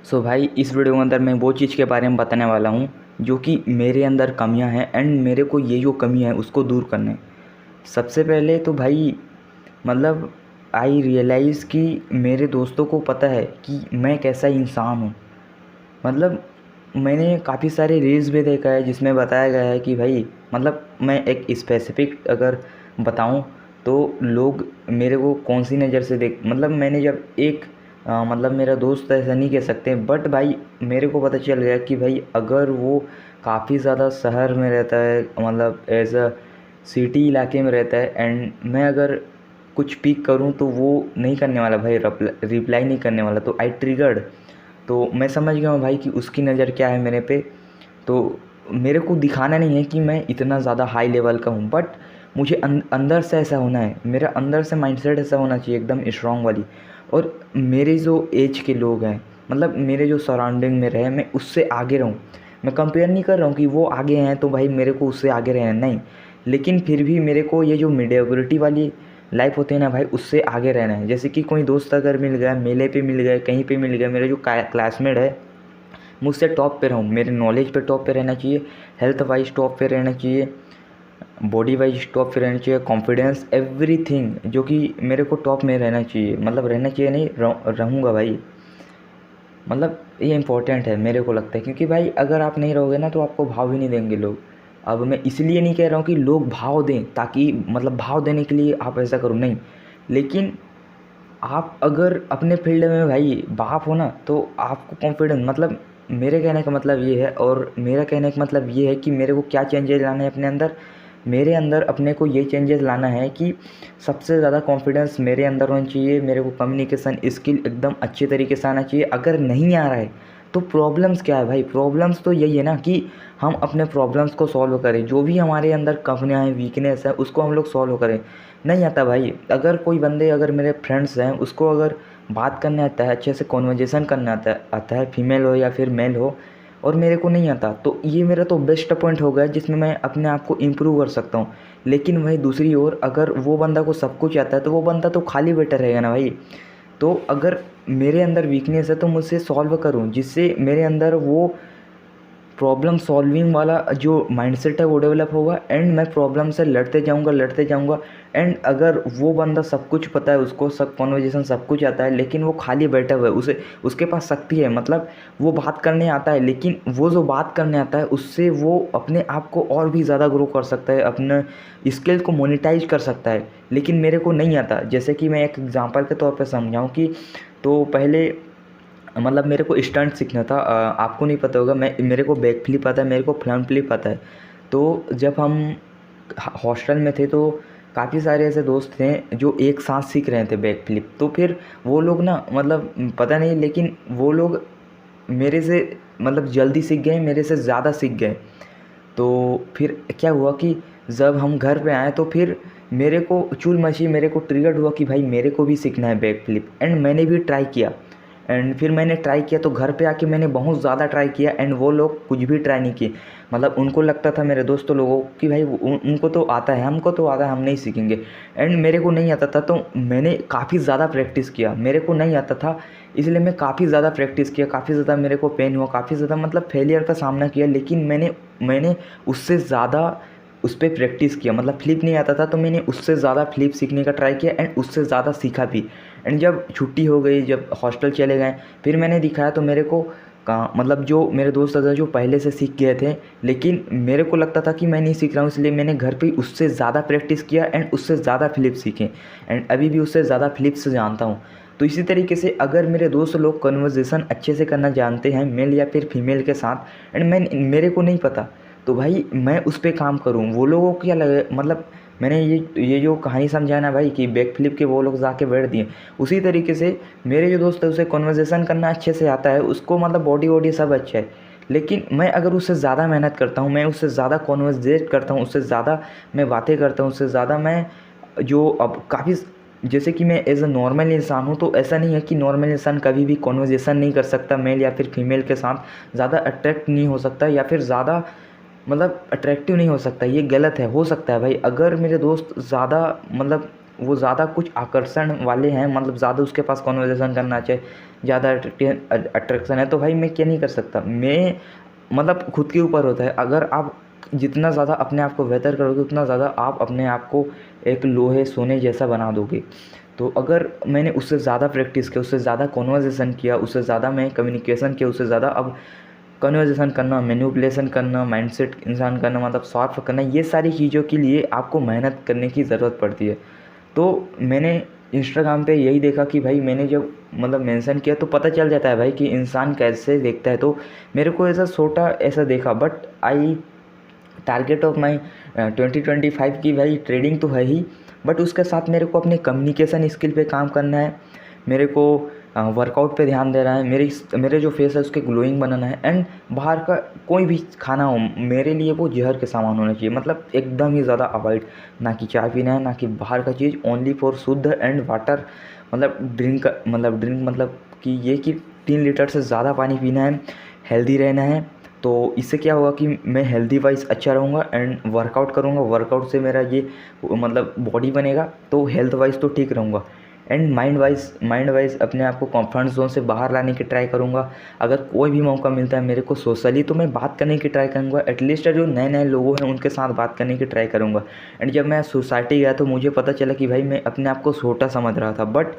सो भाई इस वीडियो के अंदर मैं वो चीज़ के बारे में बताने वाला हूँ जो कि मेरे अंदर कमियां हैं एंड मेरे को ये जो कमी है उसको दूर करने। सबसे पहले तो भाई मतलब आई रियलाइज़ कि मेरे दोस्तों को पता है कि मैं कैसा इंसान हूँ। मतलब मैंने काफ़ी सारे रील्स भी देखा है जिसमें बताया गया है कि भाई मतलब मैं एक स्पेसिफिक अगर बताऊं तो लोग मेरे को कौन सी नज़र से देख मतलब मैंने जब एक मतलब मेरा दोस्त ऐसा नहीं कह सकते बट भाई मेरे को पता चल गया कि भाई अगर वो काफ़ी ज़्यादा शहर में रहता है मतलब एज अ सिटी इलाके में रहता है एंड मैं अगर कुछ पिक करूं तो वो नहीं करने वाला भाई, रिप्लाई नहीं करने वाला, तो आई ट्रिगर्ड। तो मैं समझ गया हूँ भाई कि उसकी नज़र क्या है मेरे पे। तो मेरे को दिखाना नहीं है कि मैं इतना ज़्यादा हाई लेवल का हूँ, बट मुझे अंदर से ऐसा होना है, मेरा अंदर से माइंडसेट ऐसा होना चाहिए एकदम स्ट्रॉन्ग वाली। और मेरे जो एज के लोग हैं मतलब मेरे जो सराउंडिंग में रहे मैं उससे आगे रहूँ। मैं कंपेयर नहीं कर रहा हूँ कि वो आगे हैं तो भाई मेरे को उससे आगे रहना नहीं, लेकिन फिर भी मेरे को ये जो मीडियोक्रिटी वाली लाइफ होती है ना भाई उससे आगे रहना है। जैसे कि कोई दोस्त अगर मिल गया, मेले पे मिल गए, कहीं पे मिल गया, मेरा जो क्लासमेट है मुझसे टॉप पे रहूँ, मेरे नॉलेज पे टॉप पे रहना चाहिए, हेल्थ वाइज टॉप पे रहना चाहिए, बॉडी वाइज टॉप पे रहना चाहिए, कॉन्फिडेंस एवरीथिंग जो कि मेरे को टॉप में रहना चाहिए। मतलब रहना चाहिए नहीं, रहूँगा भाई। मतलब ये इम्पोर्टेंट है मेरे को लगता है, क्योंकि भाई अगर आप नहीं रहोगे ना तो आपको भाव भी नहीं देंगे लोग। अब मैं इसलिए नहीं कह रहा हूँ कि लोग भाव दें ताकि मतलब भाव देने के लिए आप ऐसा करो, नहीं, लेकिन आप अगर अपने फील्ड में भाई बाप हो ना तो आपको कॉन्फिडेंस मतलब मेरे कहने का मतलब ये है, और मेरा कहने का मतलब ये है कि मेरे को क्या चेंजेस लाने हैं अपने अंदर। मेरे अंदर अपने को ये चेंजेस लाना है कि सबसे ज़्यादा कॉन्फिडेंस मेरे अंदर होना चाहिए। मेरे को कम्युनिकेशन स्किल एकदम अच्छे तरीके से आना चाहिए। अगर नहीं आ रहा है तो प्रॉब्लम्स क्या है भाई, प्रॉब्लम्स तो यही है ना कि हम अपने प्रॉब्लम्स को सॉल्व करें, जो भी हमारे अंदर कमियाँ हैं, वीकनेस है, उसको हम लोग सॉल्व करें। नहीं आता भाई, अगर कोई बंदे अगर मेरे फ्रेंड्स हैं उसको अगर बात करने आता है, अच्छे से कॉन्वर्जेसन करना आता है फीमेल हो या फिर मेल हो, और मेरे को नहीं आता, तो ये मेरा तो बेस्ट पॉइंट हो गया जिसमें मैं अपने आप को इम्प्रूव कर सकता हूँ। लेकिन वहीं दूसरी ओर अगर वो बंदा को सब कुछ आता है तो वो बंदा तो खाली बैठा रहेगा ना भाई। तो अगर मेरे अंदर वीकनेस है तो मुझसे सॉल्व करूँ जिससे मेरे अंदर वो प्रॉब्लम सॉल्विंग वाला जो माइंडसेट है वो डेवलप होगा, एंड मैं प्रॉब्लम से लड़ते जाऊंगा। एंड अगर वो बंदा सब कुछ पता है, उसको सब कॉन्वर्जेसन सब कुछ आता है, लेकिन वो खाली बैठा हुआ है, उसे उसके पास शक्ति है, मतलब वो बात करने आता है, लेकिन वो जो बात करने आता है उससे वो अपने आप को और भी ज़्यादा ग्रो कर सकता है, अपने स्किल को मोनेटाइज कर सकता है, लेकिन मेरे को नहीं आता। जैसे कि मैं एक एग्जांपल के तौर पे समझाऊं कि तो पहले मतलब मेरे को स्टंट सीखना था। आपको नहीं पता होगा, मैं मेरे को बैक फ्लिप आता है, मेरे को फ्रंट फ्लिप आता है। तो जब हम हॉस्टल में थे तो काफ़ी सारे ऐसे दोस्त थे जो एक साथ सीख रहे थे बैक फ्लिप। तो फिर वो लोग ना मतलब पता नहीं, लेकिन वो लोग मेरे से मतलब जल्दी सीख गए, मेरे से ज़्यादा सीख गए। तो फिर क्या हुआ कि जब हम घर पे आए तो फिर मेरे को चुल मची, मेरे को ट्रिगर्ड हुआ कि भाई मेरे को भी सीखना है बैक फ्लिप, एंड मैंने भी ट्राई किया। एंड फिर मैंने ट्राई किया तो घर पे आके मैंने बहुत ज़्यादा ट्राई किया, एंड वो लोग कुछ भी ट्राई नहीं किए। मतलब उनको लगता था, मेरे दोस्तों लोगों कि भाई उनको तो आता है, हमको तो आता है, हम नहीं सीखेंगे। एंड मेरे को नहीं आता था तो मैंने काफ़ी ज़्यादा प्रैक्टिस किया। मेरे को नहीं आता था इसलिए मैं काफ़ी ज़्यादा प्रैक्टिस किया, काफ़ी ज़्यादा मेरे को पेन हुआ, काफ़ी ज़्यादा मतलब फेलियर का सामना किया, लेकिन मैंने उससे ज़्यादा उस पर प्रैक्टिस किया। मतलब फ्लिप नहीं आता था तो मैंने उससे ज़्यादा फ्लिप सीखने का ट्राई किया एंड उससे ज़्यादा सीखा भी। एंड जब छुट्टी हो गई, जब हॉस्टल चले गए, फिर मैंने दिखाया तो मेरे को मतलब जो मेरे दोस्त थे जो पहले से सीख गए थे, लेकिन मेरे को लगता था कि मैं नहीं सीख रहा हूँ, इसलिए मैंने घर पे उससे ज़्यादा प्रैक्टिस किया एंड उससे ज़्यादा फ्लिप सीखे, एंड अभी भी उससे ज़्यादा फ्लिप्स जानता हूँ। तो इसी तरीके से अगर मेरे दोस्त लोग कन्वर्जेसन अच्छे से करना जानते हैं मेल या फिर फीमेल के साथ, एंड मेरे को नहीं पता, तो भाई मैं उस पर काम करूँ। वो लोगों को क्या लगे, मतलब मैंने ये जो कहानी समझाया ना भाई कि बैक फ्लिप के वो लोग जाके बैठ दिए, उसी तरीके से मेरे जो दोस्त है उसे कन्वर्सेशन करना अच्छे से आता है, उसको मतलब बॉडी वॉडी सब अच्छा है, लेकिन मैं अगर उससे ज़्यादा मेहनत करता हूँ, मैं उससे ज़्यादा कॉन्वर्जेट करता हूँ, उससे ज़्यादा मैं बातें करता हूँ, उससे ज़्यादा मैं जो अब काफ़ी जैसे कि मैं एज अ नॉर्मल इंसान हूँ, तो ऐसा नहीं है कि नॉर्मल इंसान कभी भी कॉन्वर्जेसन नहीं कर सकता मेल या फिर फीमेल के साथ, ज़्यादा अट्रैक्ट नहीं हो सकता या फिर ज़्यादा मतलब अट्रैक्टिव नहीं हो सकता, ये गलत है। हो सकता है भाई, अगर मेरे दोस्त ज़्यादा मतलब वो ज़्यादा कुछ आकर्षण वाले हैं, मतलब ज़्यादा उसके पास कॉन्वर्जेसन करना चाहिए, ज़्यादा अट्रैक्शन है, तो भाई मैं क्या नहीं कर सकता। मैं मतलब खुद के ऊपर होता है। अगर आप जितना ज़्यादा अपने आप को बेहतर करोगे उतना ज़्यादा आप अपने आप को एक लोहे सोने जैसा बना दोगे। तो अगर मैंने उससे ज़्यादा प्रैक्टिस किया, उससे ज़्यादा कॉन्वर्जेसन किया, उससे ज़्यादा मैं कम्युनिकेशन किया, उससे ज़्यादा अब कन्वर्जेसन करना, मैनिपुलेशन करना, माइंडसेट इंसान करना, मतलब शार्प करना, ये सारी चीज़ों के लिए आपको मेहनत करने की ज़रूरत पड़ती है। तो मैंने इंस्टाग्राम पे यही देखा कि भाई मैंने जब मतलब मेंशन किया तो पता चल जाता है भाई कि इंसान कैसे देखता है। तो मेरे को ऐसा छोटा ऐसा देखा, but I target of my 2025 की भाई ट्रेडिंग तो है ही, बट उसके साथ मेरे को अपने कम्युनिकेशन स्किल पे काम करना है, मेरे को वर्कआउट पे ध्यान देना है, मेरे जो फेस है उसके ग्लोइंग बनाना है। एंड बाहर का कोई भी खाना हो मेरे लिए वो जहर के सामान होना चाहिए, मतलब एकदम ही ज़्यादा अवॉइड, ना कि चाय पीना है, ना कि बाहर का चीज़, ओनली फॉर शुद्ध एंड वाटर, मतलब ड्रिंक मतलब कि ये कि 3 लीटर से ज़्यादा पानी पीना है, हेल्दी रहना है। तो इससे क्या होगा कि मैं हेल्दी वाइज अच्छा रहूँगा एंड वर्कआउट करूँगा, वर्कआउट से मेरा ये मतलब बॉडी बनेगा, तो हेल्थ वाइज तो ठीक रहूँगा। एंड माइंड वाइज अपने आप को कंफर्ट जोन से बाहर लाने की ट्राई करूँगा। अगर कोई भी मौका मिलता है मेरे को सोशली, तो मैं बात करने की ट्राई करूँगा, एटलीस्ट जो नए नए लोग हैं उनके साथ बात करने की ट्राई करूँगा। एंड जब मैं सोसाइटी गया तो मुझे पता चला कि भाई मैं अपने आप को छोटा समझ रहा था, बट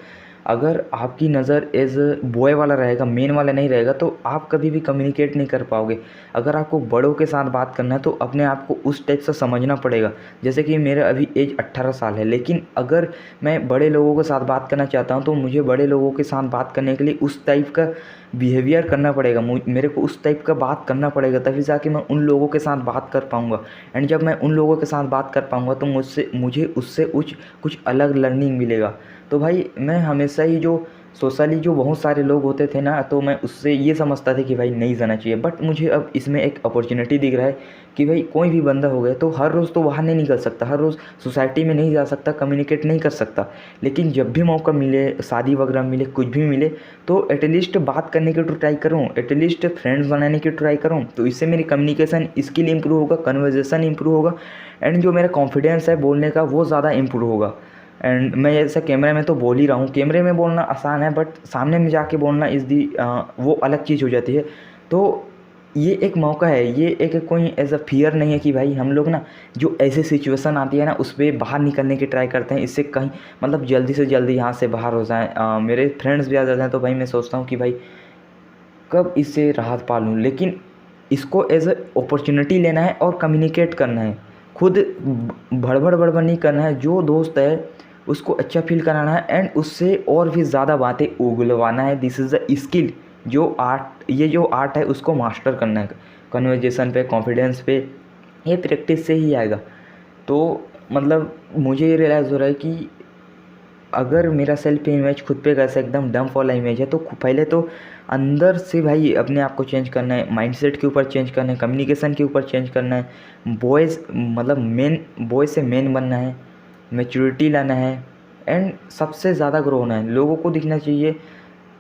अगर आपकी नज़र एज बॉय वाला रहेगा, मेन वाला नहीं रहेगा, तो आप कभी भी कम्युनिकेट नहीं कर पाओगे। अगर आपको बड़ों के साथ बात करना है तो अपने आप को उस टाइप से समझना पड़ेगा। जैसे कि मेरा अभी एज 18 साल है, लेकिन अगर मैं बड़े लोगों के साथ बात करना चाहता हूँ तो मुझे बड़े लोगों के साथ बात करने के लिए उस टाइप का बिहेवियर करना पड़ेगा, मेरे को उस टाइप का बात करना पड़ेगा, तभी जाके मैं उन लोगों के साथ बात कर पाऊँगा। एंड जब मैं उन लोगों के साथ बात कर पाऊँगा तो मुझे उससे कुछ अलग लर्निंग मिलेगा। तो भाई मैं हमेशा ही जो सोशली जो बहुत सारे लोग होते थे ना, तो मैं उससे ये समझता था कि भाई नहीं जाना चाहिए, बट मुझे अब इसमें एक अपॉर्चुनिटी दिख रहा है कि भाई कोई भी बंदा हो गया तो हर रोज़ तो बाहर नहीं निकल सकता, हर रोज़ सोसाइटी में नहीं जा सकता, कम्युनिकेट नहीं कर सकता, लेकिन जब भी मौका मिले, शादी वगैरह मिले, कुछ भी मिले, तो एटलीस्ट बात करने की तो ट्राई करूँ, एटलीस्ट फ्रेंड्स बनाने की ट्राई करूँ। तो इससे मेरी कम्युनिकेशन स्किल इंप्रूव होगा, कन्वर्जेसन इंप्रूव होगा, एंड जो मेरा कॉन्फिडेंस है बोलने का वो ज़्यादा इंप्रूव होगा। एंड मैं ऐसा कैमरे में तो बोल ही रहा हूँ, कैमरे में बोलना आसान है, बट सामने में जाके बोलना इज़ दी वो अलग चीज़ हो जाती है। तो ये एक मौका है, ये एक कोई एज अ फियर नहीं है कि भाई हम लोग ना जो ऐसी सिचुएशन आती है ना उस पर बाहर निकलने की ट्राई करते हैं, इससे कहीं मतलब जल्दी से जल्दी यहाँ से बाहर हो जाएँ। मेरे फ्रेंड्स भी आ जाते हैं तो भाई मैं सोचता हूँ कि भाई कब इससे राहत पा लूँ, लेकिन इसको एज अ अपॉर्चुनिटी लेना है और कम्युनिकेट करना है, खुद भड़बड़ बड़बड़ नहीं करना है। जो दोस्त है उसको अच्छा फील कराना है एंड उससे और भी ज़्यादा बातें उगलवाना है। दिस इज़ अ स्किल, ये जो आर्ट है उसको मास्टर करना है, कन्वर्जेसन पे, कॉन्फिडेंस पे, ये प्रैक्टिस से ही आएगा। तो मतलब मुझे ये रियलाइज़ हो रहा है कि अगर मेरा सेल्फ इमेज खुद पे कैसा एकदम डंप वाला इमेज है, तो पहले तो अंदर से भाई अपने आप को चेंज करना है, माइंडसेट के ऊपर चेंज करना है, कम्युनिकेशन के ऊपर चेंज करना है, बॉयज़ मतलब बॉय से मैन बनना है, मैच्योरिटी लाना है, एंड सबसे ज़्यादा ग्रो होना है। लोगों को दिखना चाहिए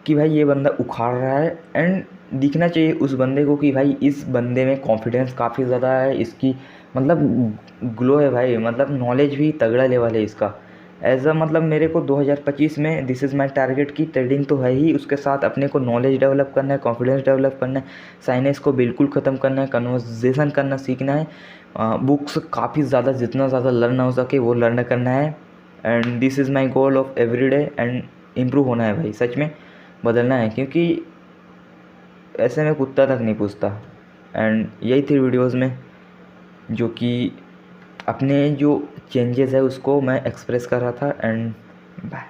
कि भाई ये बंदा उखाड़ रहा है, एंड दिखना चाहिए उस बंदे को कि भाई इस बंदे में कॉन्फिडेंस काफ़ी ज़्यादा है, इसकी मतलब ग्लो है भाई, मतलब नॉलेज भी तगड़ा लेवल है इसका। एज अ मतलब मेरे को 2025 में दिस इज़ माई टारगेट की ट्रेडिंग तो है ही, उसके साथ अपने को नॉलेज डेवलप करना है, कॉन्फिडेंस डेवलप करना है, साइनेस को बिल्कुल ख़त्म करना है, कन्वर्जेसन करना सीखना है, बुक्स काफ़ी ज़्यादा जितना ज़्यादा लर्न हो सके वो लर्न करना है। And this is my goal of every day, and improve होना है भाई, सच में बदलना है, क्योंकि ऐसे में कुत्ता तक नहीं पूछता। एंड यही थी वीडियोज़ में जो कि अपने जो चेंजेस है उसको मैं एक्सप्रेस कर रहा था। And bye.